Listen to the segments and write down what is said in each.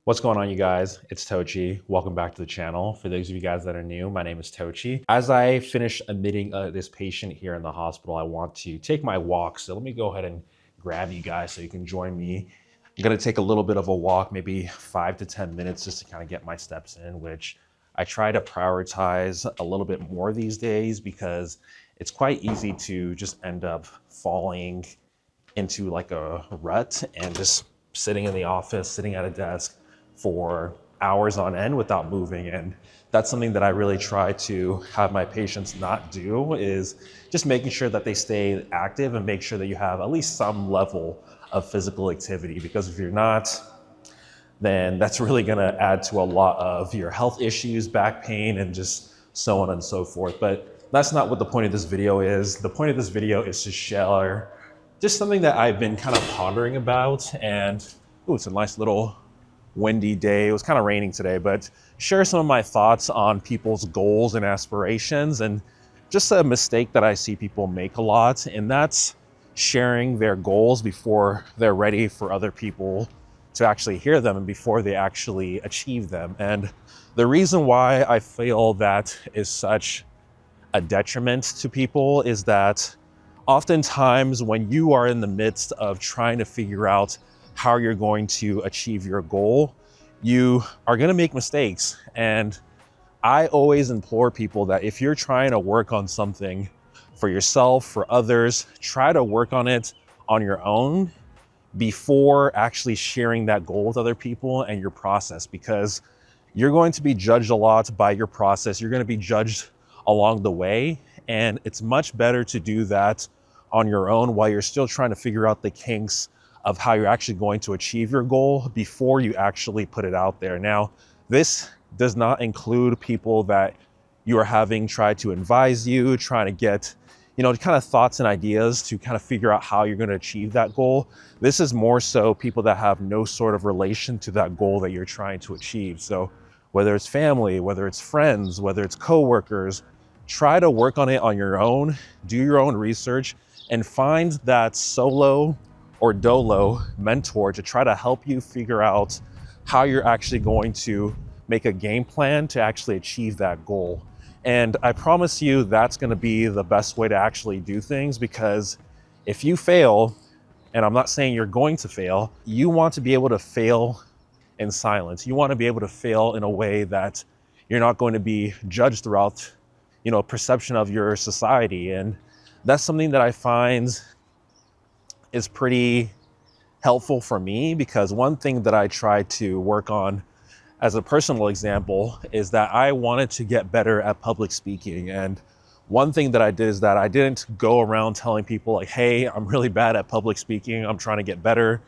What's going on, you guys? It's Tochi. Welcome back to the channel. For those of you guys that are new, my name is Tochi. As I finish admitting this patient here in the hospital, I want to take my walk. So let me go ahead and grab you guys so you can join me. I'm gonna take a little bit of a walk, maybe 5 to 10 minutes just to kind of get my steps in, which I try to prioritize a little bit more these days because it's quite easy to just end up falling into like a rut and just sitting in the office, sitting at a desk for hours on end without moving. And that's something that I really try to have my patients not do, is just making sure that they stay active and make sure that you have at least some level of physical activity. Because if you're not, then that's really gonna add to a lot of your health issues, back pain, and just so on and so forth. But that's not what the point of this video is. The point of this video is to share just something that I've been kind of pondering about. And it's a nice little windy day. It was kind of raining today, but share some of my thoughts on people's goals and aspirations, and just a mistake that I see people make a lot, and that's sharing their goals before they're ready for other people to actually hear them and before they actually achieve them. And the reason why I feel that is such a detriment to people is that oftentimes when you are in the midst of trying to figure out how you're going to achieve your goal, you are going to make mistakes. And I always implore people that if you're trying to work on something for yourself, for others, try to work on it on your own before actually sharing that goal with other people and your process, because you're going to be judged a lot by your process. You're going to be judged along the way. And it's much better to do that on your own while you're still trying to figure out the kinks of how you're actually going to achieve your goal before you actually put it out there. Now, this does not include people that you are having try to advise you, trying to get, kind of thoughts and ideas to kind of figure out how you're going to achieve that goal. This is more so people that have no sort of relation to that goal that you're trying to achieve. So whether it's family, whether it's friends, whether it's coworkers, try to work on it on your own, do your own research, and find that solo or dolo mentor to try to help you figure out how you're actually going to make a game plan to actually achieve that goal. And I promise you that's going to be the best way to actually do things, because if you fail, and I'm not saying you're going to fail, you want to be able to fail in silence. You want to be able to fail in a way that you're not going to be judged throughout, perception of your society. And that's something that I find is pretty helpful for me, because one thing that I try to work on as a personal example is that I wanted to get better at public speaking. And one thing that I did is that I didn't go around telling people like, hey, I'm really bad at public speaking, I'm trying to get better.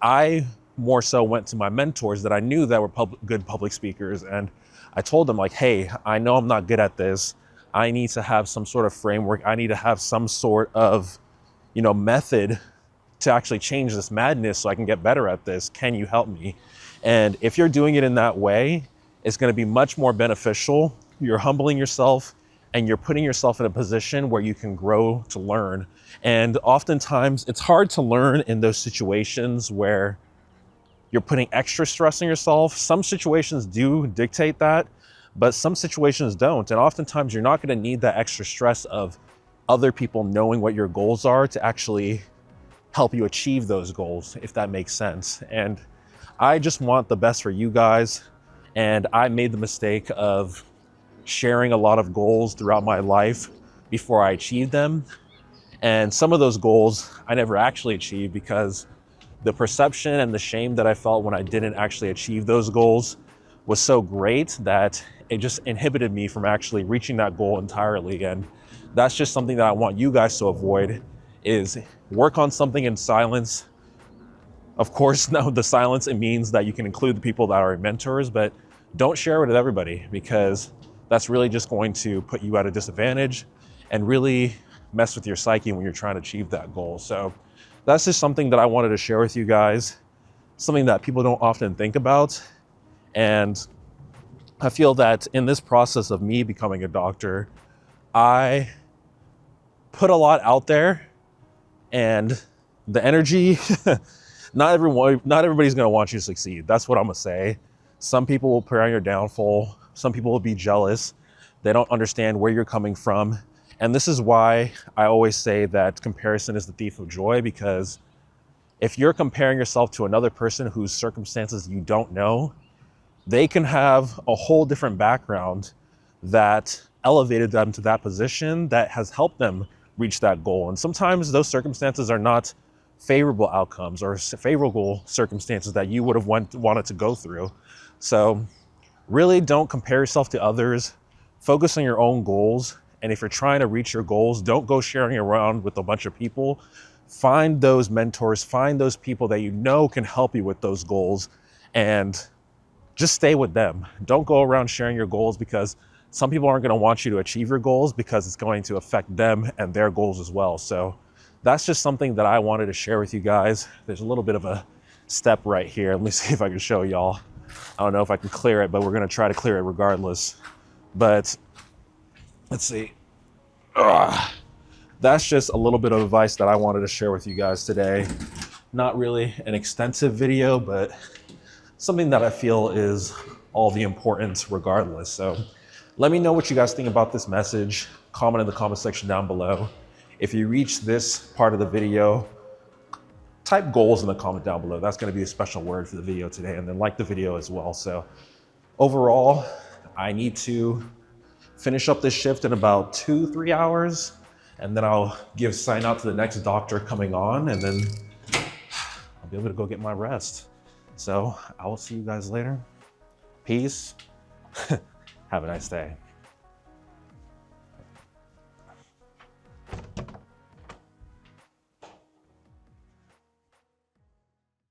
I more so went to my mentors that I knew that were good public speakers, and I told them like, hey, I know I'm not good at this. I need to have some sort of framework. I need to have some sort of, method to actually change this madness so I can get better at this. Can you help me? And if you're doing it in that way, it's going to be much more beneficial. You're humbling yourself and you're putting yourself in a position where you can grow to learn. And oftentimes it's hard to learn in those situations where you're putting extra stress on yourself. Some situations do dictate that, but some situations don't. And oftentimes you're not going to need that extra stress of other people knowing what your goals are to actually help you achieve those goals, if that makes sense. And I just want the best for you guys. And I made the mistake of sharing a lot of goals throughout my life before I achieved them. And some of those goals I never actually achieved because the perception and the shame that I felt when I didn't actually achieve those goals was so great that it just inhibited me from actually reaching that goal entirely. And that's just something that I want you guys to avoid, is work on something in silence. Of course, now the silence, it means that you can include the people that are mentors, but don't share it with everybody, because that's really just going to put you at a disadvantage and really mess with your psyche when you're trying to achieve that goal. So that's just something that I wanted to share with you guys, something that people don't often think about. And I feel that in this process of me becoming a doctor, I put a lot out there, and the energy not everybody's gonna want you to succeed. That's what I'm gonna say. Some people will pray on your downfall. Some people will be jealous. They don't understand where you're coming from. And this is why I always say that comparison is the thief of joy, because if you're comparing yourself to another person whose circumstances you don't know, they can have a whole different background that elevated them to that position that has helped them reach that goal. And sometimes those circumstances are not favorable outcomes or favorable circumstances that you would have wanted to go through. So really don't compare yourself to others. Focus on your own goals. And if you're trying to reach your goals, don't go sharing around with a bunch of people. Find those mentors, find those people that you know can help you with those goals, and just stay with them. Don't go around sharing your goals, because some people aren't going to want you to achieve your goals because it's going to affect them and their goals as well. So that's just something that I wanted to share with you guys. There's a little bit of a step right here. Let me see if I can show y'all. I don't know if I can clear it, but we're going to try to clear it regardless. But let's see. That's just a little bit of advice that I wanted to share with you guys today. Not really an extensive video, but something that I feel is all the importance regardless. So let me know what you guys think about this message. Comment in the comment section down below. If you reach this part of the video, type goals in the comment down below. That's going to be a special word for the video today, and then like the video as well. So overall, I need to finish up this shift in about 2-3 hours, and then I'll sign out to the next doctor coming on, and then I'll be able to go get my rest. So I will see you guys later. Peace. Have a nice day.